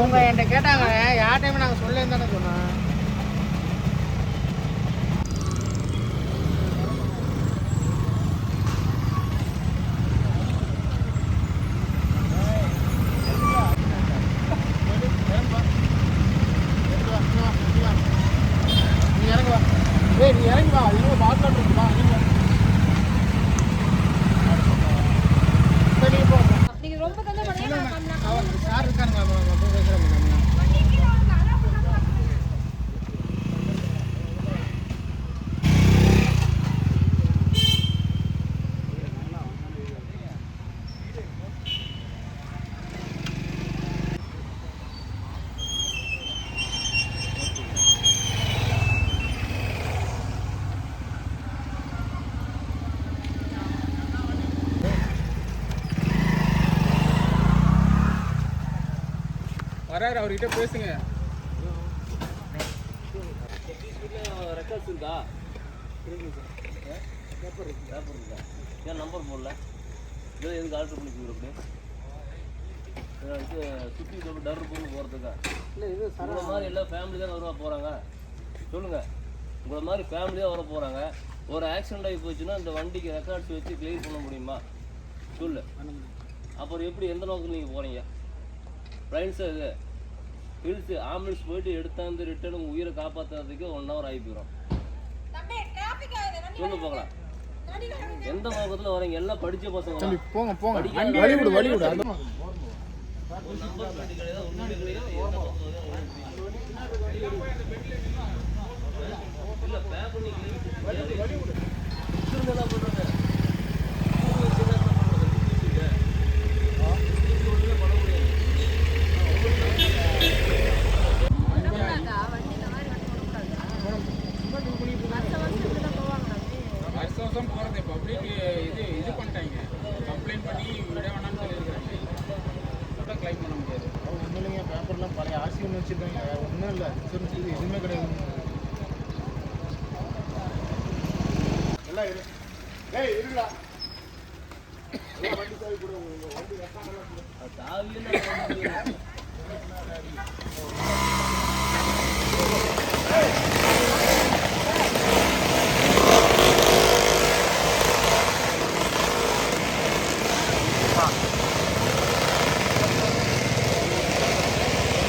அவங்க என்கிட்ட கேட்டாங்க, யார்ட்டையுமே நாங்கள் சொல்லேன்னு தானே சொன்னோம். நீ இறங்கி வா, இன்னும் பாத்ரூம் இருக்குப்பா. நீங்க ரொம்ப தந்து பண்ணீங்க. சார் இருக்காருங்க, போய் பேசுறேன். வராரு, அவர்கிட்ட பேசுங்க. ரெக்கார்ட்ஸ் இருக்கா? பேப்பர் இருக்கா? ஏன் நம்பர் போடல? இதில் எதுக்கு ஆல்ட்ரு பண்ணிக்கிறோம்? சுற்றி டர் போட்டு போகிறதுக்கா? இல்லை, இது உங்களை மாதிரி எல்லாம் ஃபேமிலி தான் வருவா போகிறாங்க. சொல்லுங்கள், உங்களை மாதிரி ஃபேமிலியாக வர போகிறாங்க. ஒரு ஆக்சிடென்ட் ஆகி போச்சுன்னா இந்த வண்டிக்கு ரெக்கார்ட்ஸ் வச்சு கிளியர் பண்ண முடியுமா? சொல்லு. அப்புறம் எப்படி, எந்த நோக்கில் நீங்கள் போகிறீங்க? ஃப்ரெண்ட்ஸு இது ஹில்ஸு ஆம்புலன்ஸ் போயிட்டு எடுத்தாந்து ரிட்டர்ன் உங்கள் உயிரை காப்பாற்றுறதுக்கு 1 hour ஆகி போயிடும். சொல்லு போகலாம். எந்த நோக்கத்தில் வரீங்க? எல்லாம் படித்த பசங்க. போங்க போங்க, வழி விடு வழி விடு. அது நம்பர் பிளேட் கிடையாது, ஒன்றுமே கிடையாது. இல்லை பேப்பர் நீங்கள் வழி விடு என்ன பண்ணுறாங்க? வருஷம் போகிறது பப்ளிக் இது பண்ணிட்டாங்க, கம்ப்ளைண்ட் பண்ணி விட வேணாம்னு சொல்லியிருக்காங்க. கூட கிளைம் பண்ண முடியாது. ஒன்றும் இல்லைங்க, பேப்பர்லாம் பழைய ஆர்சி ஒன்று வச்சுருக்காங்க, ஒன்றும் இல்லை. இன்சூரன்ஸ் இது எதுவுமே கிடையாது. எல்லாம் இருக்குடா. வண்டி சாவி கூட வண்டி சாவி